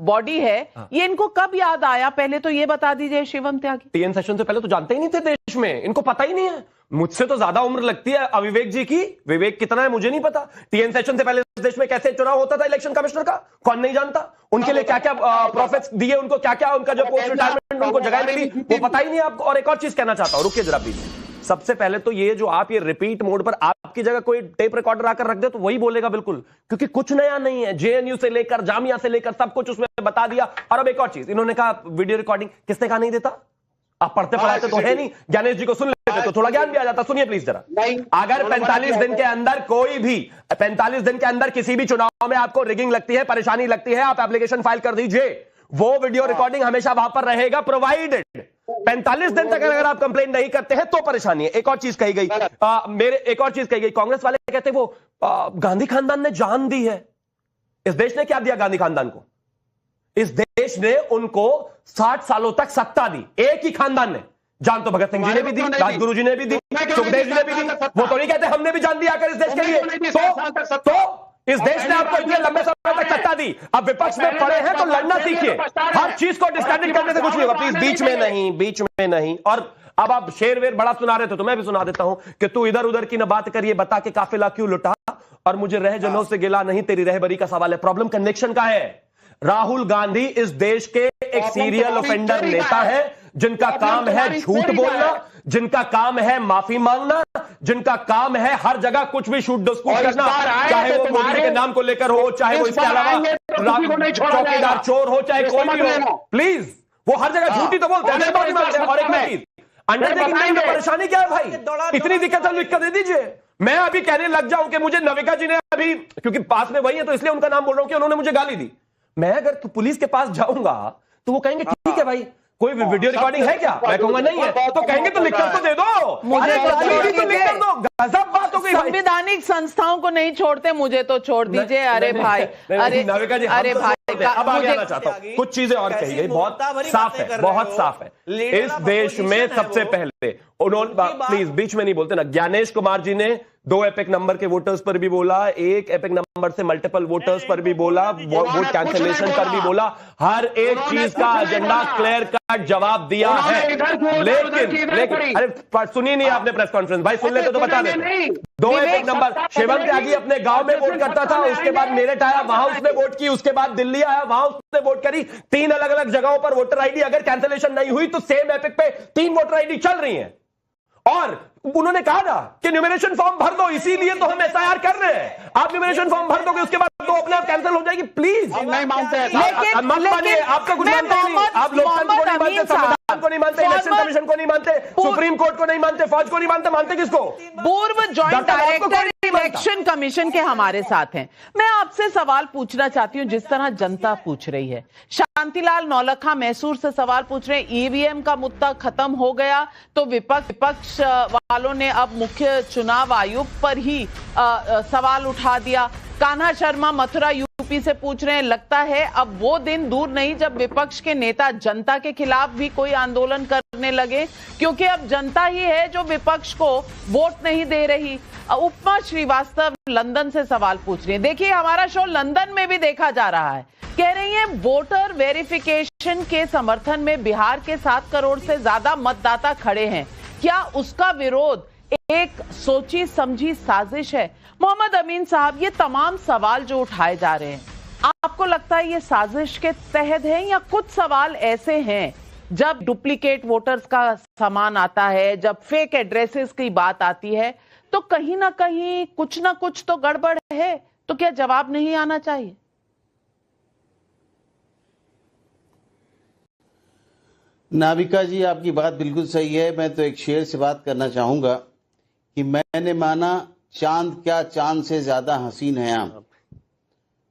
G: बॉडी है, ये इनको कब याद आया? पहले तो ये बता दीजिए शिवम त्यागी।
N: टीएन सेशन से पहले तो जानते ही नहीं थे देश में, इनको पता ही नहीं है। मुझसे तो ज्यादा उम्र लगती है अविवेक जी की। विवेक कितना है मुझे नहीं पता। टीएन सेशन से पहले इस देश में कैसे चुनाव होता था इलेक्शन कमिश्नर का, कौन नहीं जानता? उनके लिए क्या क्या प्रोफिट्स दिए, उनको क्या क्या उनका जो पोस्ट रिटायरमेंट उनको जगह मिली वो पता ही नहीं आपको। और एक और चीज कहना चाहता हूं, रुकिए जरा प्लीज। सबसे पहले तो ये जो आप ये रिपीट मोड पर आपकी जगह कोई टेप रिकॉर्डर आकर रख दे तो वही बोलेगा बिल्कुल, क्योंकि कुछ नया नहीं है। जेएनयू से लेकर जामिया से लेकर सब कुछ उसमें बता दिया। और अब एक और चीज, इन्होंने कहा वीडियो रिकॉर्डिंग, किसने कहा नहीं देता? आप पढ़ते पढ़ाते तो है नहीं, ज्ञानेश जी को सुन लेते तो थोड़ा ज्ञान भी आ जाता। सुनिए प्लीज जरा। अगर 45 दिन के अंदर कोई भी 45 दिन के अंदर किसी भी चुनाव में आपको रिगिंग लगती है, परेशानी लगती है, आप एप्लीकेशन फाइल कर दीजिए, वो वीडियो रिकॉर्डिंग हमेशा वहां पर रहेगा, प्रोवाइडेड 45 दिन तक अगर आप कंप्लेंट नहीं करते हैं तो परेशानी है। एक और चीज कही गई, एक और चीज कही गई, कांग्रेस वाले कहते वो गांधी खानदान ने जान दी है। इस देश ने क्या दिया गांधी खानदान को? इस देश ने उनको 60 सालों तक सत्ता दी, एक ही खानदान ने। जान तो भगत सिंह जी ने भी दी, राजगुरु जी ने भी दी, सुखदेव जी ने भी दी। वो तो नहीं कहते हमने भी जान दिया कर इस देश के लिए। तो इस देश ने आपको इतने लंबे समय तक सत्ता दी, अब विपक्ष में पड़े हैं तो लड़ना सीखिए। हर चीज को डिस्क्रेडिट करने से कुछ नहीं होगा। प्लीज बीच में नहीं। और अब आप शेर वेर बड़ा सुना रहे थे तो मैं भी सुना देता हूं कि तू इधर उधर की न बात करिए, बता के काफिला क्यों लुटा, और मुझे रह जनों से गिला नहीं, तेरी रहबरी का सवाल है। प्रॉब्लम कनेक्शन का है। राहुल गांधी इस देश के एक सीरियल ऑफेंडर नेता है जिनका काम है झूठ बोलना, जिनका काम है माफी मांगना, जिनका काम है हर जगह कुछ भी शूट डिस्कूट करना, चाहे वो मोदी के नाम को लेकर हो, चाहे वो इसके अलावा चौकीदार चोर हो, चाहे कोई भी हो, प्लीज वो हर जगह झूठी तो बोलते हैं। और एक अंडरटेकिंग में परेशानी क्या है भाई, इतनी दिक्कत है लिख कर दे दीजिए। मैं अभी कहने लग जाऊं कि मुझे नविका जी ने अभी, क्योंकि पास में वही है तो इसलिए उनका नाम बोल रहा हूं कि उन्होंने मुझे गाली दी। मैं अगर तो पुलिस के पास जाऊंगा तो वो कहेंगे ठीक है भाई, कोई वीडियो रिकॉर्डिंग है क्या? मैं कहूंगा नहीं है, तो कहेंगे तो लिखकर तो दे दो, मुझे तो लिखकर दो। गजब बात हो गई भाई।
G: संवैधानिक संस्थाओं को नहीं छोड़ते, मुझे तो छोड़ दीजिए। अरे भाई, अरे
N: नविका जी, अरे भाई, अब आगे आना चाहता हूं, कुछ चीजें और कही गई, बहुत साफ है, बहुत साफ है। इस देश में सबसे पहले उन्होंने, प्लीज बीच में नहीं बोलते ना, ज्ञानेश कुमार जी ने 2 एपिक नंबर के वोटर्स पर भी बोला, 1 एपिक नंबर से मल्टीपल वोटर्स पर भी बोला, वोट कैंसिलेशन पर भी बोला, हर एक चीज का एजेंडा क्लियर कट जवाब दिया है। लेकिन अरे सुनी नहीं आपने प्रेस कॉन्फ्रेंस, भाई सुन लेते तो बता देते। 2 एपिक नंबर, शिवम त्यागी अपने गांव में वोट करता था, उसके बाद मेरठ आया, वहां उसने वोट की, उसके बाद दिल्ली आया, वहां उसने वोट करी। 3 अलग अलग जगहों पर वोटर आईडी अगर कैंसिलेशन नहीं हुई तो सेम एपिक पे 3 वोटर आईडी चल रही है। और उन्होंने कहा था कि न्यूमरेशन फॉर्म भर दो, इसीलिए तो हम एसआईआर कर रहे हैं। आप न्यूमरेशन फॉर्म भर दोगे, उसके बाद तो अपने आप कैंसिल हो जाएगी। प्लीज नहीं मानते, मत मानिए, आपका कुछ मानते नहीं, आप लोकतंत्र को नहीं मानते, संविधान को नहीं मानते, इलेक्शन कमीशन को नहीं मानते, सुप्रीम कोर्ट को नहीं मानते, फौज को नहीं मानते, मानते किसको?
G: पूर्व ज्वाइंट डायरेक्टर इलेक्शन कमीशन के हमारे साथ हैं। मैं आपसे सवाल पूछना चाहती हूं जिस तरह जनता पूछ रही है। शांतिलाल नौलखा मैसूर से सवाल पूछ रहे हैं, ईवीएम का मुद्दा खत्म हो गया तो विपक्ष वालों ने अब मुख्य चुनाव आयुक्त पर ही सवाल उठा दिया। कान्हा शर्मा मथुरा यूपी से पूछ रहे हैं, लगता है अब वो दिन दूर नहीं जब विपक्ष के नेता जनता के खिलाफ भी कोई आंदोलन करने लगे, क्योंकि अब जनता ही है जो विपक्ष को वोट नहीं दे रही। उपमा श्रीवास्तव लंदन से सवाल पूछ रही है। देखिए, हमारा शो लंदन में भी देखा जा रहा है, कह रही है वोटर वेरिफिकेशन के समर्थन में बिहार के 7 करोड़ से ज्यादा मतदाता खड़े हैं, क्या उसका विरोध एक सोची समझी साजिश है? मोहम्मद अमीन साहब, ये तमाम सवाल जो उठाए जा रहे हैं, आपको लगता है ये साजिश के तहत है या कुछ सवाल ऐसे हैं जब डुप्लीकेट वोटर्स का सामान आता है, जब फेक एड्रेसेस की बात आती है, तो कहीं ना कहीं कुछ ना कुछ तो गड़बड़ है, तो क्या जवाब नहीं आना चाहिए?
R: नाविका जी, आपकी बात बिल्कुल सही है। मैं तो एक शेर से बात करना चाहूंगा कि मैंने माना चांद क्या चांद से ज्यादा हसीन है आप,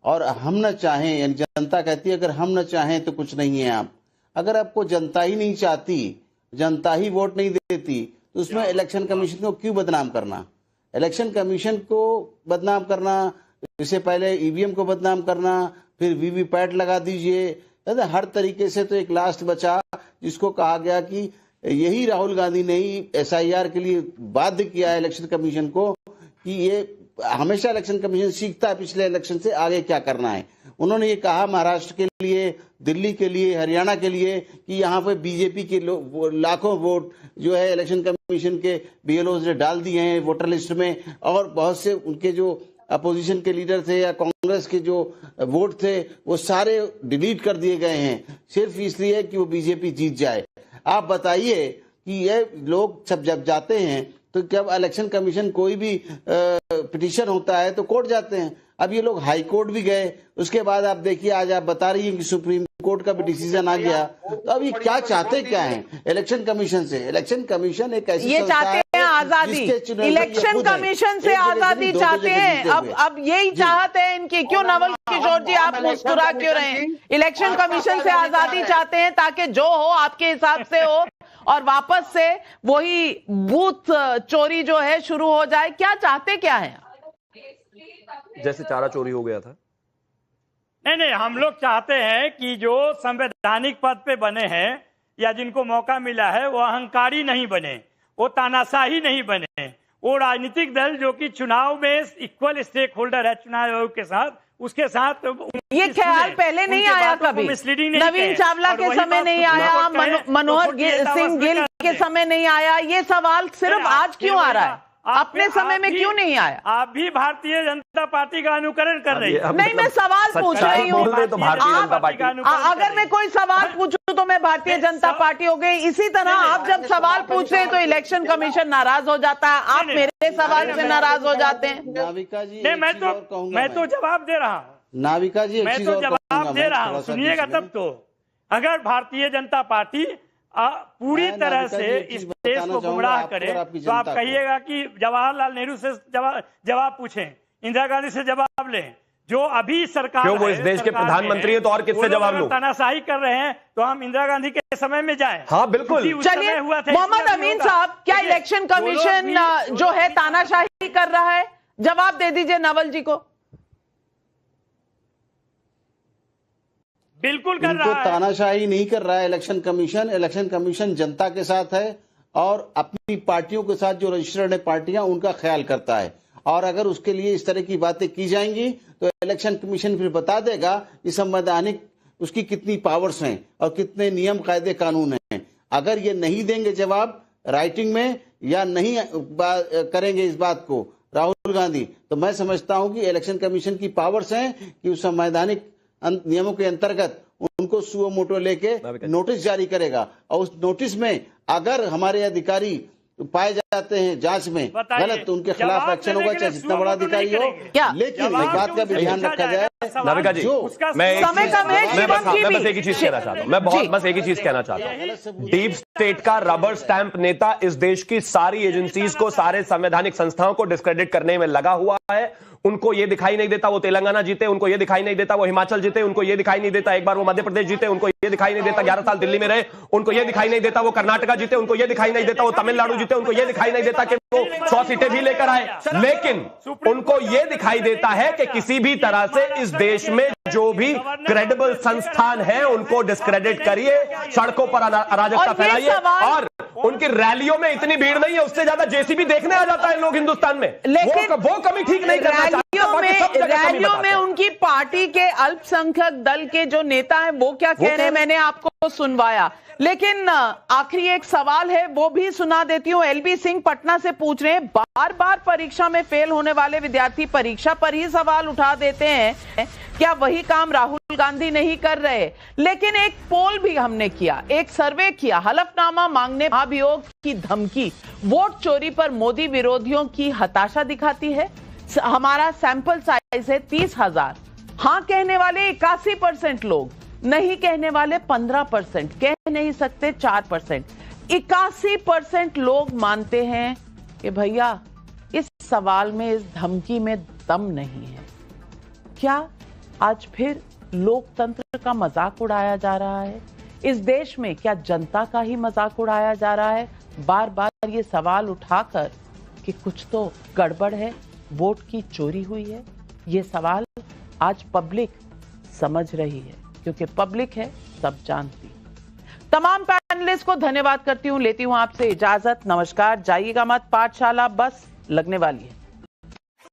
R: और हम न चाहें, यानी जनता कहती है अगर हम न चाहें तो कुछ नहीं है आप। अगर आपको जनता ही नहीं चाहती, जनता ही वोट नहीं देती, तो उसमें इलेक्शन कमीशन को क्यों बदनाम करना? इलेक्शन कमीशन को बदनाम करना, इससे पहले ईवीएम को बदनाम करना, फिर वीवीपैट लगा दीजिए, हर तरीके से तो एक लास्ट बचा जिसको कहा गया कि यही राहुल गांधी ने ही एसआईआर के लिए बाध्य किया है इलेक्शन कमीशन को कि ये हमेशा इलेक्शन कमीशन सीखता है पिछले इलेक्शन से आगे क्या करना है। उन्होंने ये कहा महाराष्ट्र के लिए, दिल्ली के लिए, हरियाणा के लिए कि यहाँ पे बीजेपी के लाखों वोट जो है इलेक्शन कमीशन के बीएलओ ने डाल दिए हैं वोटर लिस्ट में, और बहुत से उनके जो अपोजिशन के लीडर थे या कांग्रेस के जो वोट थे वो सारे डिलीट कर दिए गए हैं सिर्फ इसलिए कि वो बीजेपी जीत जाए। आप बताइए कि ये लोग सब जब जाते हैं तो जब इलेक्शन कमीशन कोई भी पिटीशन होता है तो कोर्ट जाते हैं। अब ये लोग हाई कोर्ट भी गए, उसके बाद आप देखिए आज आप बता रही हैं कि सुप्रीम कोर्ट का भी डिसीजन आ गया। तो अब ये क्या चाहते क्या हैं इलेक्शन कमिशन से? इलेक्शन कमीशन एक ऐसी
G: ये चाहते हैं आजादी, इलेक्शन कमीशन से आजादी चाहते हैं। अब यही चाहते हैं इनकी। क्यों नवल किशोर जी आप मुस्कुरा क्यों रहे हैं? इलेक्शन कमीशन से आजादी चाहते हैं ताकि जो हो आपके हिसाब से हो और वापस से वही बूथ चोरी जो है शुरू हो जाए। क्या चाहते क्या है?
N: जैसे चारा चोरी हो गया था।
M: नहीं, हम लोग चाहते हैं कि जो संवैधानिक पद पे बने हैं या जिनको मौका मिला है वो अहंकारी नहीं बने, वो तानाशाही नहीं बने, वो राजनीतिक दल जो कि चुनाव में इक्वल स्टेक होल्डर है चुनाव आयोग के साथ, उसके साथ
G: ये ख्याल पहले नहीं आया कभी। नवीन चावला के समय नहीं आया, मनोहर सिंह गिल के समय नहीं आया। ये सवाल सिर्फ आज क्यों आ रहा है? अपने समय में क्यों नहीं आया?
M: आप भी भारतीय जनता पार्टी का अनुकरण कर रही है।
G: नहीं, मैं सवाल पूछ रही हूँ।
N: तो भारतीय जनता पार्टी
G: अगर मैं कोई सवाल पूछूं तो मैं भारतीय जनता पार्टी हो गई। इसी तरह आप जब सवाल पूछते हैं तो इलेक्शन कमीशन नाराज हो जाता है, आप मेरे सवाल से नाराज हो जाते हैं।
R: नाविका जी,
M: मैं तो जवाब दे रहा हूँ।
R: नाविका जी,
M: मैं तो जवाब दे रहा हूँ, सुनिएगा तब तो। अगर भारतीय जनता पार्टी पूरी तरह से इस देश को गुमराह करे तो आप कहिएगा कि जवाहरलाल नेहरू से जवाब पूछें, इंदिरा गांधी से जवाब लें। जो अभी सरकार
N: क्यों, वो इस देश के प्रधानमंत्री है तो और किससे जवाब लूं?
M: तानाशाही कर रहे हैं तो हम इंदिरा गांधी के समय में जाएं।
N: हाँ बिल्कुल।
G: चलिए मोहम्मद अमीन साहब, क्या इलेक्शन कमीशन जो है तानाशाही कर रहा है? जवाब दे दीजिए नवल जी को।
M: बिल्कुल कर रहा है।
R: तानाशाही नहीं कर रहा है इलेक्शन कमीशन जनता के साथ है और अपनी पार्टियों के साथ जो रजिस्टर्ड है पार्टियां, उनका ख्याल करता है। और अगर उसके लिए इस तरह की बातें की जाएंगी तो इलेक्शन कमीशन फिर बता देगा कि संवैधानिक उसकी कितनी पावर्स हैं और कितने नियम कायदे कानून हैं। अगर ये नहीं देंगे जवाब राइटिंग में या नहीं करेंगे इस बात को राहुल गांधी, तो मैं समझता हूं कि इलेक्शन कमीशन की पावर्स हैं कि उस संवैधानिक नियमों के अंतर्गत उनको सुओ मोटो लेके नोटिस जारी करेगा और उस नोटिस में अगर हमारे अधिकारी पाए जाते हैं जांच में गलत तो उनके खिलाफ एक्शन होगा, चाहे जितना बड़ा अधिकारी हो। लेकिन एक बात का भी ध्यान रखा जाए,
N: नाविका जी, मैं बस एक ही चीज कहना चाहता हूँ, मैं बस एक ही चीज कहना चाहता हूँ। डीप स्टेट का रबर स्टैंप नेता इस देश की सारी एजेंसीज को, सारे संवैधानिक संस्थाओं को डिस्क्रेडिट करने में लगा हुआ है। उनको ये दिखाई नहीं देता वो तेलंगाना जीते, उनको ये दिखाई नहीं देता वो हिमाचल जीते, उनको ये दिखाई नहीं देता एक बार वो मध्य प्रदेश जीते, उनको ये दिखाई नहीं देता 11 साल दिल्ली में रहे, उनको ये दिखाई नहीं देता वो कर्नाटका जीते, उनको ये दिखाई नहीं देता वो तमिलनाडु जीते, उनको ये दिखाई नहीं देता कि वो 100 सीटें भी लेकर आए। लेकिन उनको ये दिखाई देता है कि किसी भी तरह से इस देश में जो भी क्रेडिबल संस्थान है उनको डिस्क्रेडिट करिए, सड़कों पर अराजकता फैलाइए। और उनकी रैलियों में इतनी भीड़ नहीं है, उससे ज्यादा जेसीबी देखने आ जाता है लोग हिंदुस्तान में। लेकिन वो कमी ठीक नहीं करना चाहते।
G: रैलियों में उनकी पार्टी के अल्पसंख्यक दल के जो नेता हैं वो क्या कह रहे हैं मैंने आपको सुनवाया। लेकिन आखिरी एक सवाल है वो भी सुना देती हूँ। एलबी सिंह पटना से पूछ रहे हैं, बार बार परीक्षा में फेल होने वाले विद्यार्थी परीक्षा पर ही सवाल उठा देते हैं, क्या वही काम राहुल गांधी नहीं कर रहे? लेकिन एक पोल भी हमने किया, एक सर्वे किया, हलफनामा मांगने महाभियोग की धमकी, वोट चोरी पर मोदी विरोधियों की हताशा दिखाती है। हमारा सैंपल साइज है 30,000। हाँ कहने वाले 81% लोग, नहीं कहने वाले 15%, कह नहीं सकते 4%। 81% लोग मानते हैं कि भैया इस सवाल में, इस धमकी में दम नहीं है। क्या आज फिर लोकतंत्र का मजाक उड़ाया जा रहा है? इस देश में क्या जनता का ही मजाक उड़ाया जा रहा है? बार बार ये सवाल उठाकर कि कुछ तो गड़बड़ है, वोट की चोरी हुई है। ये सवाल आज पब्लिक समझ रही है, क्योंकि पब्लिक है, सब जानती। तमाम पैनलिस्ट को धन्यवाद करती हूं, लेती हूं आपसे इजाजत। नमस्कार। जाइएगा मत, पाठशाला बस लगने वाली है।